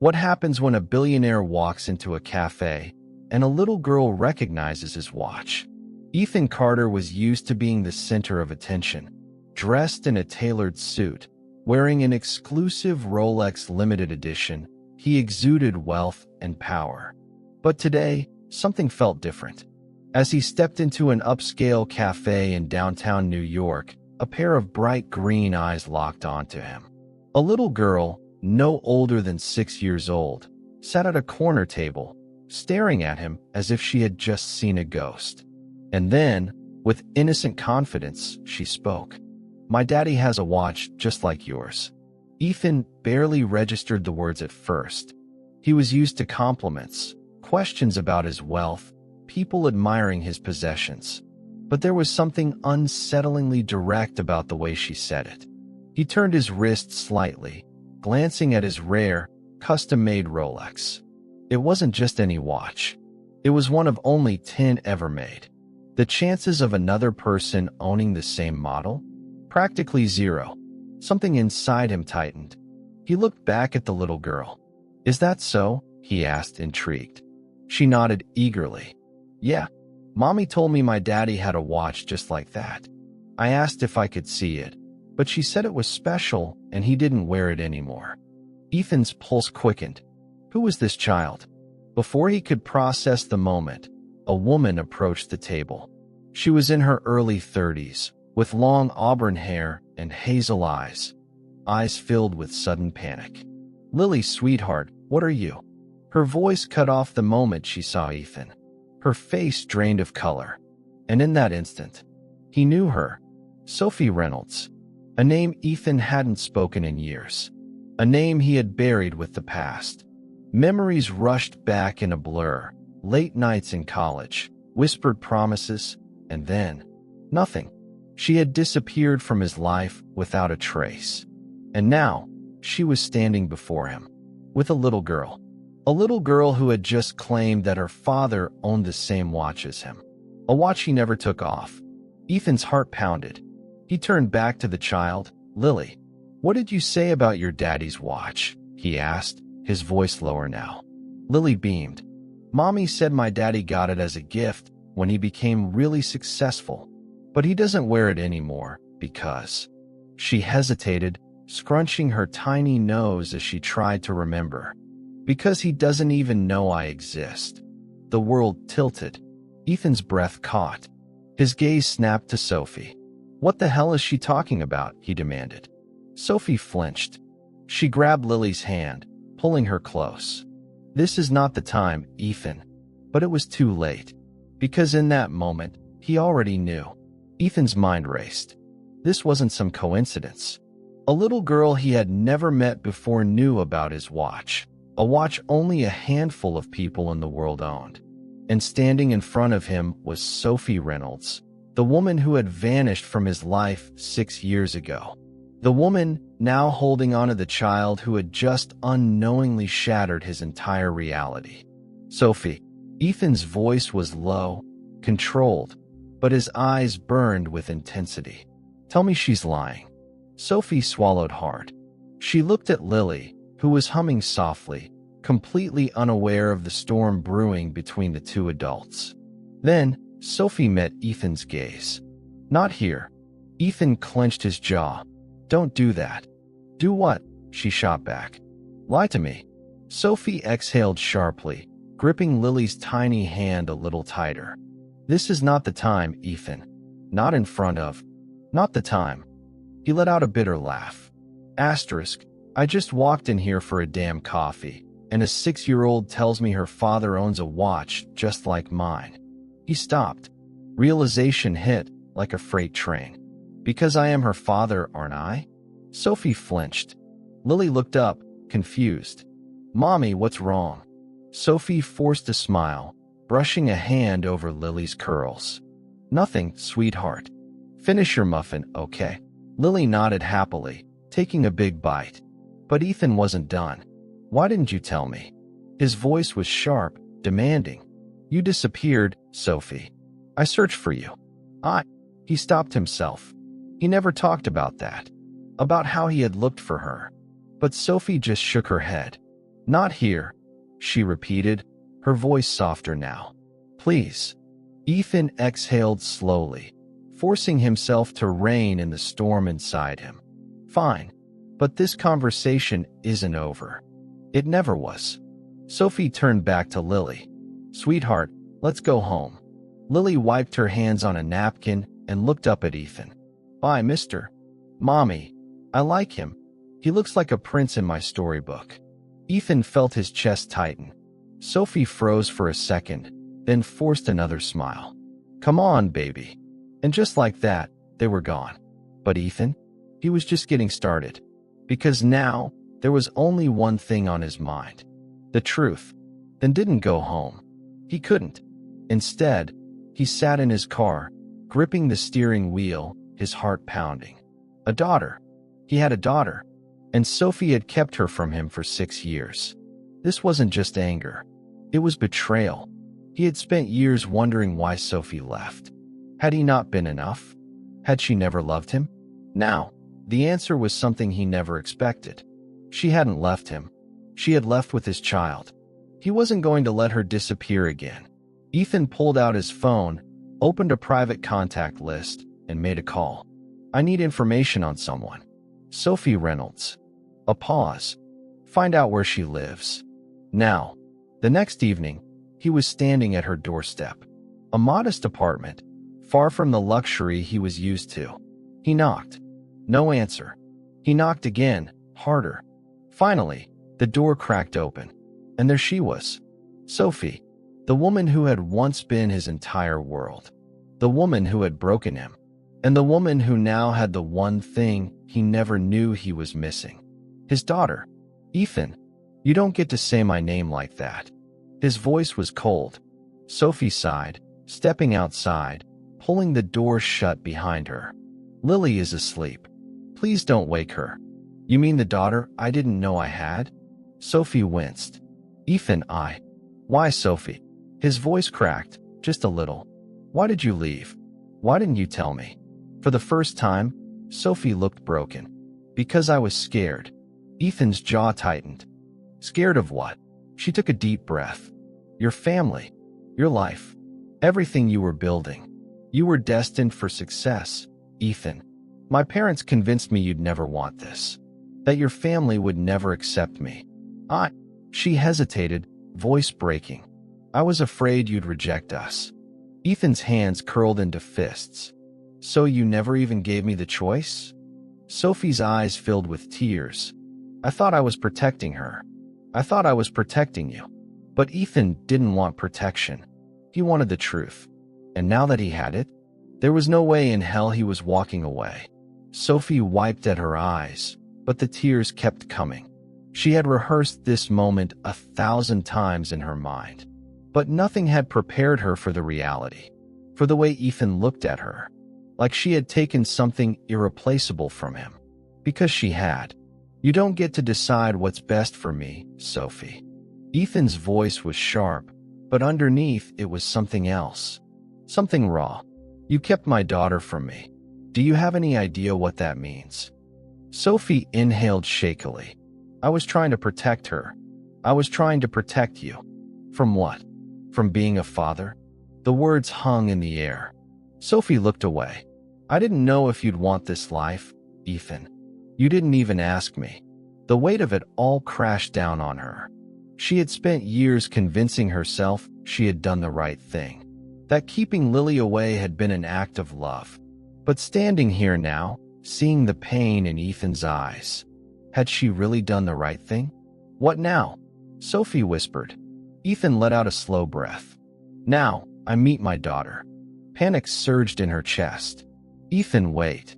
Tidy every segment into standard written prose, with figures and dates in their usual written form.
What happens when a billionaire walks into a cafe and a little girl recognizes his watch? Ethan Carter was used to being the center of attention, dressed in a tailored suit, wearing an exclusive Rolex limited edition. He exuded wealth and power. But today, something felt different. As he stepped into an upscale cafe in downtown New York, a pair of bright green eyes locked onto him. A little girl, no older than 6 years old, sat at a corner table, staring at him as if she had just seen a ghost. And then, with innocent confidence, she spoke. "My daddy has a watch just like yours." Ethan barely registered the words at first. He was used to compliments, questions about his wealth, people admiring his possessions. But there was something unsettlingly direct about the way she said it. He turned his wrist slightly, glancing at his rare, custom-made Rolex. It wasn't just any watch. It was one of only 10 ever made. The chances of another person owning the same model? Practically zero. Something inside him tightened. He looked back at the little girl. "Is that so?" he asked, intrigued. She nodded eagerly. "Yeah. Mommy told me my daddy had a watch just like that. I asked if I could see it, but she said it was special and he didn't wear it anymore." Ethan's pulse quickened. Who was this child? Before he could process the moment, a woman approached the table. She was in her early 30s, with long auburn hair and hazel eyes filled with sudden panic. "Lily, sweetheart, what are you?" Her voice cut off the moment she saw Ethan. Her face drained of color, and in that instant, he knew her. Sophie Reynolds. A name Ethan hadn't spoken in years. A name he had buried with the past. Memories rushed back in a blur. Late nights in college, whispered promises, and then nothing. She had disappeared from his life without a trace. And now, she was standing before him, with a little girl. A little girl who had just claimed that her father owned the same watch as him. A watch he never took off. Ethan's heart pounded. He turned back to the child. "Lily, what did you say about your daddy's watch?" he asked, his voice lower now. Lily beamed. "Mommy said my daddy got it as a gift when he became really successful, but he doesn't wear it anymore because..." She hesitated, scrunching her tiny nose as she tried to remember. "Because he doesn't even know I exist." The world tilted. Ethan's breath caught. His gaze snapped to Sophie. "What the hell is she talking about?" he demanded. Sophie flinched. She grabbed Lily's hand, pulling her close. "This is not the time, Ethan." But it was too late. Because in that moment, he already knew. Ethan's mind raced. This wasn't some coincidence. A little girl he had never met before knew about his watch. A watch only a handful of people in the world owned. And standing in front of him was Sophie Reynolds, the woman who had vanished from his life 6 years ago. The woman now holding onto the child who had just unknowingly shattered his entire reality. "Sophie." Ethan's voice was low, controlled, but his eyes burned with intensity. "Tell me she's lying." Sophie swallowed hard. She looked at Lily, who was humming softly, completely unaware of the storm brewing between the two adults. Then, Sophie met Ethan's gaze. "Not here." Ethan clenched his jaw. "Don't do that." "Do what?" she shot back. "Lie to me." Sophie exhaled sharply, gripping Lily's tiny hand a little tighter. "This is not the time, Ethan. Not in front of. Not the time." He let out a bitter laugh. Asterisk, "I just walked in here for a damn coffee, and a 6-year-old tells me her father owns a watch just like mine." He stopped. Realization hit like a freight train. "Because I am her father, aren't I?" Sophie flinched. Lily looked up, confused. "Mommy, what's wrong?" Sophie forced a smile, brushing a hand over Lily's curls. "Nothing, sweetheart. Finish your muffin, okay?" Lily nodded happily, taking a big bite. But Ethan wasn't done. "Why didn't you tell me?" His voice was sharp, demanding. "You disappeared, Sophie. I searched for you. He stopped himself. He never talked about that. About how he had looked for her. But Sophie just shook her head. Not here, she repeated, her voice softer now. Please. Ethan exhaled slowly, forcing himself to rein in the storm inside him. Fine, but this conversation isn't over. It never was. Sophie turned back to Lily. Sweetheart, let's go home. Lily wiped her hands on a napkin and looked up at Ethan. Bye, mister. Mommy, I like him. He looks like a prince in my storybook. Ethan felt his chest tighten. Sophie froze for a second, then forced another smile. Come on, baby. And just like that, they were gone. But Ethan? He was just getting started. Because now, there was only one thing on his mind. The truth. Then didn't go home. He couldn't. Instead, he sat in his car, gripping the steering wheel, his heart pounding. A daughter. He had a daughter. And Sophie had kept her from him for 6 years. This wasn't just anger. It was betrayal. He had spent years wondering why Sophie left. Had he not been enough? Had she never loved him? Now, the answer was something he never expected. She hadn't left him. She had left with his child. He wasn't going to let her disappear again. Ethan pulled out his phone, opened a private contact list, and made a call. I need information on someone. Sophie Reynolds. A pause. Find out where she lives. Now. The next evening, he was standing at her doorstep. A modest apartment, far from the luxury he was used to. He knocked. No answer. He knocked again, harder. Finally, the door cracked open. And there she was. Sophie. The woman who had once been his entire world. The woman who had broken him. And the woman who now had the one thing he never knew he was missing. His daughter. Ethan, you don't get to say my name like that. His voice was cold. Sophie sighed, stepping outside, pulling the door shut behind her. Lily is asleep. Please don't wake her. You mean the daughter I didn't know I had? Sophie winced. Ethan, Why, Sophie? His voice cracked, just a little. Why did you leave? Why didn't you tell me? For the first time, Sophie looked broken. Because I was scared. Ethan's jaw tightened. Scared of what? She took a deep breath. Your family. Your life. Everything you were building. You were destined for success, Ethan. My parents convinced me you'd never want this. That your family would never accept me. She hesitated, voice breaking. I was afraid you'd reject us. Ethan's hands curled into fists. So you never even gave me the choice? Sophie's eyes filled with tears. I thought I was protecting her. I thought I was protecting you. But Ethan didn't want protection. He wanted the truth. And now that he had it, there was no way in hell he was walking away. Sophie wiped at her eyes, but the tears kept coming. She had rehearsed this moment 1,000 times in her mind. But nothing had prepared her for the reality. For the way Ethan looked at her. Like she had taken something irreplaceable from him. Because she had. You don't get to decide what's best for me, Sophie. Ethan's voice was sharp, but underneath it was something else. Something raw. You kept my daughter from me. Do you have any idea what that means? Sophie inhaled shakily. I was trying to protect her. I was trying to protect you. From what? From being a father? The words hung in the air. Sophie looked away. I didn't know if you'd want this life, Ethan. You didn't even ask me. The weight of it all crashed down on her. She had spent years convincing herself she had done the right thing. That keeping Lily away had been an act of love. But standing here now, seeing the pain in Ethan's eyes, had she really done the right thing? What now? Sophie whispered. Ethan let out a slow breath. Now, I meet my daughter. Panic surged in her chest. Ethan, wait.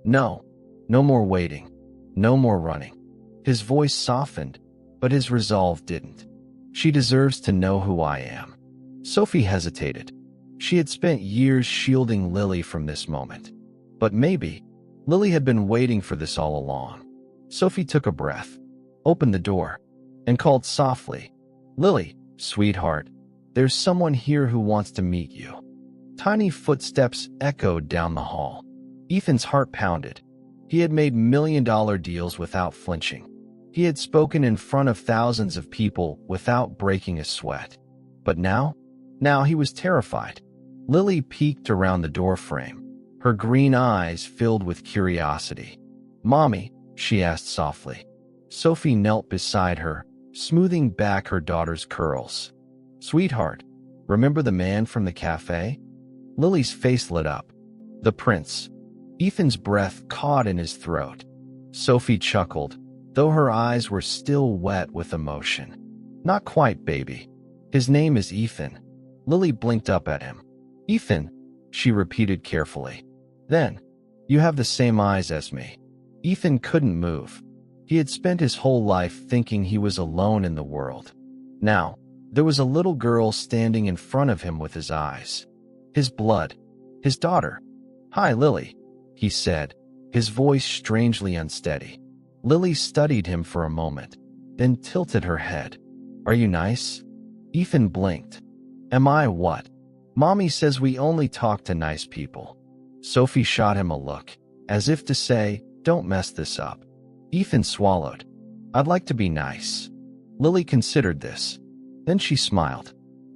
No. No more waiting. No more running. His voice softened, but his resolve didn't. She deserves to know who I am. Sophie hesitated. She had spent years shielding Lily from this moment. But maybe, Lily had been waiting for this all along. Sophie took a breath, opened the door, and called softly, Lily, sweetheart, there's someone here who wants to meet you. Tiny footsteps echoed down the hall. Ethan's heart pounded. He had made million-dollar deals without flinching. He had spoken in front of thousands of people without breaking a sweat. But now he was terrified. Lily peeked around the doorframe, her green eyes filled with curiosity. "Mommy," she asked softly. Sophie knelt beside her, smoothing back her daughter's curls. "Sweetheart, remember the man from the cafe?" Lily's face lit up. "The prince." Ethan's breath caught in his throat. Sophie chuckled, though her eyes were still wet with emotion. "Not quite, baby. His name is Ethan." Lily blinked up at him. "Ethan," she repeated carefully. "Then, you have the same eyes as me." Ethan couldn't move. He had spent his whole life thinking he was alone in the world. Now, there was a little girl standing in front of him with his eyes. His blood. His daughter. "Hi, Lily," he said, his voice strangely unsteady. Lily studied him for a moment, then tilted her head. "Are you nice?" Ethan blinked. "Am I what?" "Mommy says we only talk to nice people." Sophie shot him a look, as if to say, "Don't mess this up." Ethan swallowed. "I'd like to be nice." Lily considered this. Then she smiled.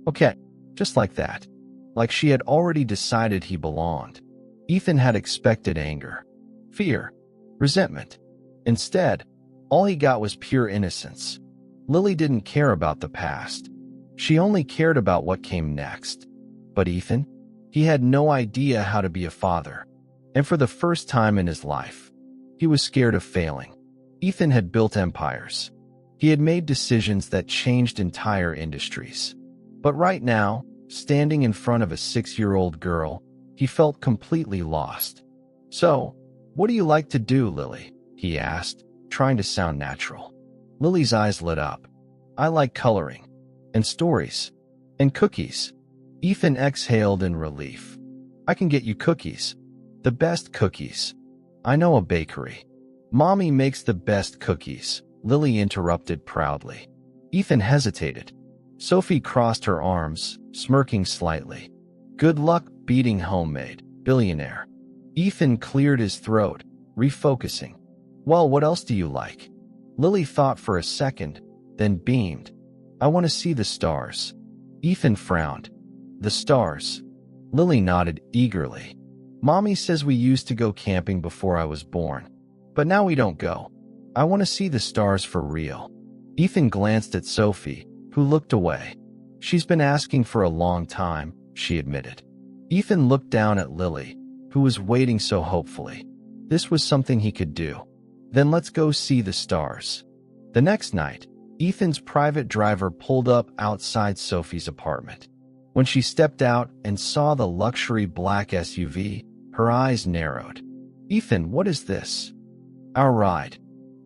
"Okay, just like that." Like she had already decided he belonged. Ethan had expected anger, fear, resentment. Instead, all he got was pure innocence. Lily didn't care about the past. She only cared about what came next. But Ethan? He had no idea how to be a father. And for the first time in his life, he was scared of failing. Ethan had built empires. He had made decisions that changed entire industries. But right now, standing in front of a 6-year-old girl, he felt completely lost. "So, what do you like to do, Lily?" he asked, trying to sound natural. Lily's eyes lit up. "I like coloring. And stories. And cookies." Ethan exhaled in relief. "I can get you cookies. The best cookies. I know a bakery." "Mommy makes the best cookies," Lily interrupted proudly. Ethan hesitated. Sophie crossed her arms, smirking slightly. "Good luck beating homemade, billionaire." Ethan cleared his throat, refocusing. "Well, what else do you like?" Lily thought for a second, then beamed. "I want to see the stars." Ethan frowned. "The stars?" Lily nodded eagerly. "Mommy says we used to go camping before I was born. But now we don't go. I want to see the stars for real." Ethan glanced at Sophie, who looked away. "She's been asking for a long time," she admitted. Ethan looked down at Lily, who was waiting so hopefully. This was something he could do. "Then let's go see the stars." The next night, Ethan's private driver pulled up outside Sophie's apartment. When she stepped out and saw the luxury black SUV, her eyes narrowed. "Ethan, what is this?" "Our ride.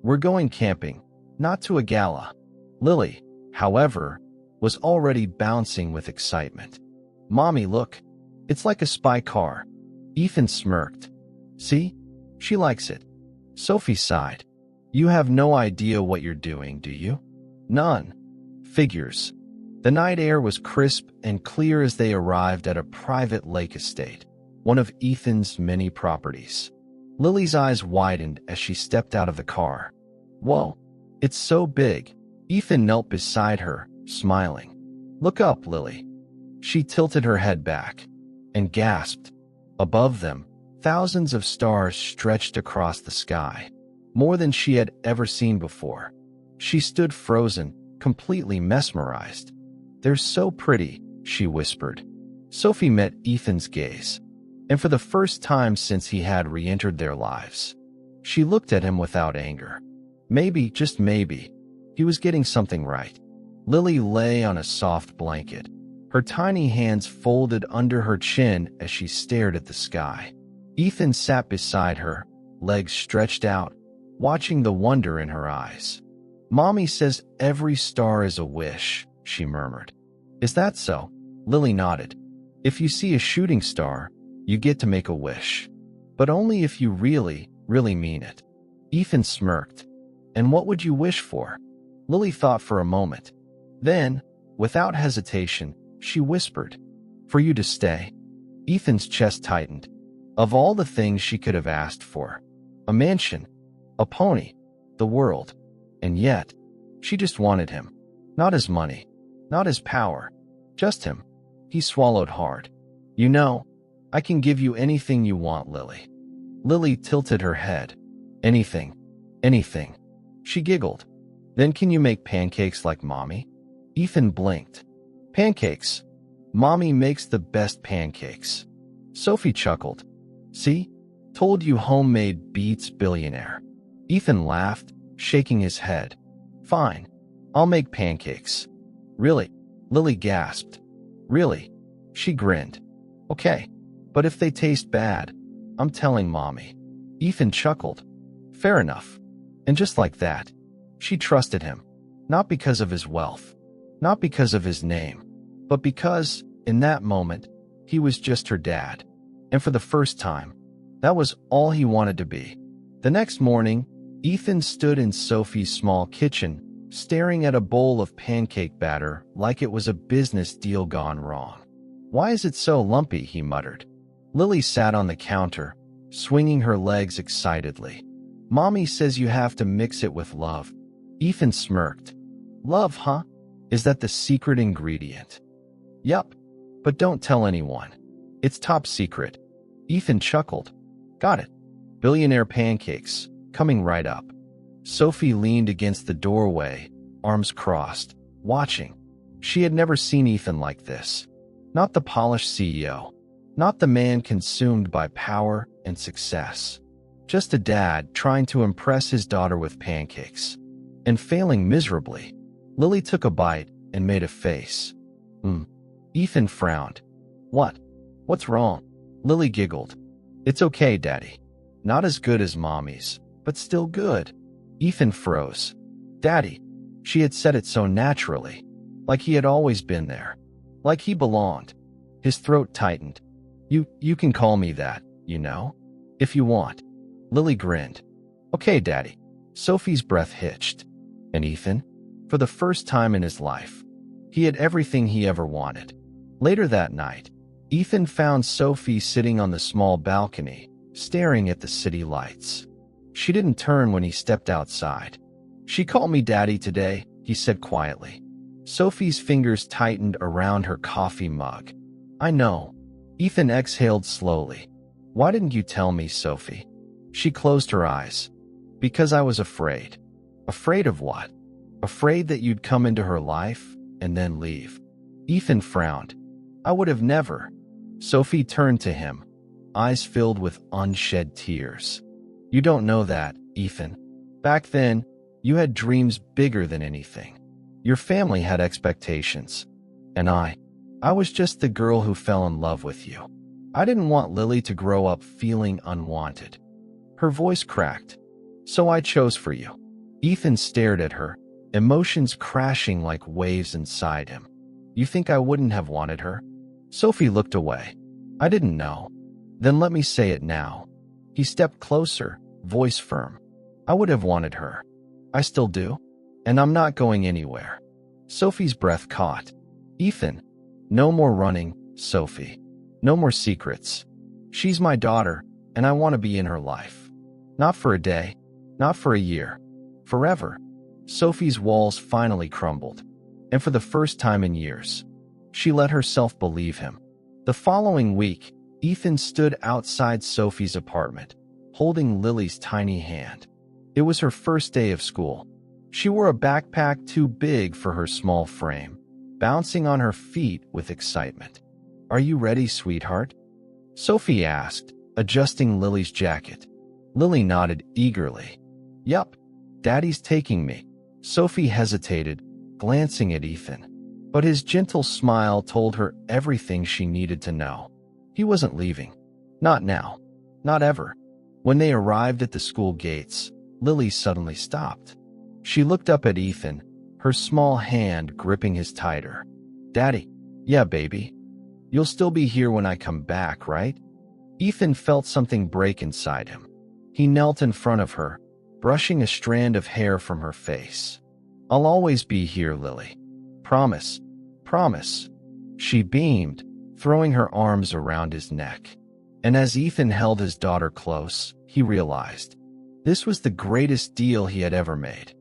We're going camping, not to a gala." Lily, however, was already bouncing with excitement. "Mommy, look. It's like a spy car." Ethan smirked. "See? She likes it." Sophie sighed. "You have no idea what you're doing, do you?" "None." "Figures." The night air was crisp and clear as they arrived at a private lake estate, one of Ethan's many properties. Lily's eyes widened as she stepped out of the car. "Whoa, it's so big." Ethan knelt beside her, smiling. "Look up, Lily." She tilted her head back and gasped. Above them, thousands of stars stretched across the sky, more than she had ever seen before. She stood frozen, completely mesmerized. "They're so pretty," she whispered. Sophie met Ethan's gaze, and for the first time since he had re-entered their lives, she looked at him without anger. Maybe, just maybe, he was getting something right. Lily lay on a soft blanket, her tiny hands folded under her chin as she stared at the sky. Ethan sat beside her, legs stretched out, watching the wonder in her eyes. "Mommy says every star is a wish," she murmured. "Is that so?" Lily nodded. "If you see a shooting star, you get to make a wish. But only if you really, really mean it." Ethan smirked. "And what would you wish for?" Lily thought for a moment. Then, without hesitation, she whispered, "For you to stay." Ethan's chest tightened. Of all the things she could have asked for, a mansion, a pony, the world, And yet, she just wanted him. Not his money, not his power, just him. He swallowed hard. You know, I can give you anything you want, Lily. Lily tilted her head. Anything, anything. She giggled. Then can you make pancakes like Mommy? Ethan blinked. Pancakes. Mommy makes the best pancakes. Sophie chuckled. See? Told you homemade beats billionaire. Ethan laughed, shaking his head. Fine. I'll make pancakes. Really? Lily gasped. Really? She grinned. Okay. But if they taste bad, I'm telling Mommy. Ethan chuckled. Fair enough. And just like that, she trusted him. Not because of his wealth. Not because of his name. But because, in that moment, he was just her dad. And for the first time, that was all he wanted to be. The next morning, Ethan stood in Sophie's small kitchen, staring at a bowl of pancake batter like it was a business deal gone wrong. Why is it so lumpy? He muttered. Lily sat on the counter, swinging her legs excitedly. Mommy says you have to mix it with love. Ethan smirked. Love, huh? Is that the secret ingredient? Yup. But don't tell anyone. It's top secret. Ethan chuckled. Got it. Billionaire pancakes, coming right up. Sophie leaned against the doorway, arms crossed, watching. She had never seen Ethan like this. Not the polished CEO. Not the man consumed by power and success. Just a dad trying to impress his daughter with pancakes. And failing miserably. Lily took a bite and made a face. Ethan frowned. What? What's wrong? Lily giggled. It's okay, Daddy. Not as good as Mommy's, but still good. Ethan froze. Daddy. She had said it so naturally. Like he had always been there. Like he belonged. His throat tightened. You can call me that, you know? If you want. Lily grinned. Okay, Daddy. Sophie's breath hitched. And Ethan? For the first time in his life, he had everything he ever wanted. Later that night, Ethan found Sophie sitting on the small balcony, staring at the city lights. She didn't turn when he stepped outside. She called me Daddy today, he said quietly. Sophie's fingers tightened around her coffee mug. I know. Ethan exhaled slowly. Why didn't you tell me, Sophie? She closed her eyes. Because I was afraid. Afraid of what? Afraid that you'd come into her life and then leave. Ethan frowned. I would have never. Sophie turned to him, eyes filled with unshed tears. You don't know that, Ethan. Back then, you had dreams bigger than anything. Your family had expectations. And I was just the girl who fell in love with you. I didn't want Lily to grow up feeling unwanted. Her voice cracked. So I chose for you. Ethan stared at her, emotions crashing like waves inside him. You think I wouldn't have wanted her? Sophie looked away. I didn't know. Then let me say it now. He stepped closer, voice firm. I would have wanted her. I still do. And I'm not going anywhere. Sophie's breath caught. Ethan. No more running, Sophie. No more secrets. She's my daughter, and I want to be in her life. Not for a day. Not for a year. Forever. Sophie's walls finally crumbled. And for the first time in years, she let herself believe him. The following week, Ethan stood outside Sophie's apartment, holding Lily's tiny hand. It was her first day of school. She wore a backpack too big for her small frame, bouncing on her feet with excitement. Are you ready, sweetheart? Sophie asked, adjusting Lily's jacket. Lily nodded eagerly. Yup, Daddy's taking me. Sophie hesitated, glancing at Ethan. But his gentle smile told her everything she needed to know. He wasn't leaving. Not now. Not ever. When they arrived at the school gates, Lily suddenly stopped. She looked up at Ethan, her small hand gripping his tighter. Daddy. Yeah, baby. You'll still be here when I come back, right? Ethan felt something break inside him. He knelt in front of her, brushing a strand of hair from her face. I'll always be here, Lily. Promise. Promise. She beamed, throwing her arms around his neck. And as Ethan held his daughter close, he realized this was the greatest deal he had ever made.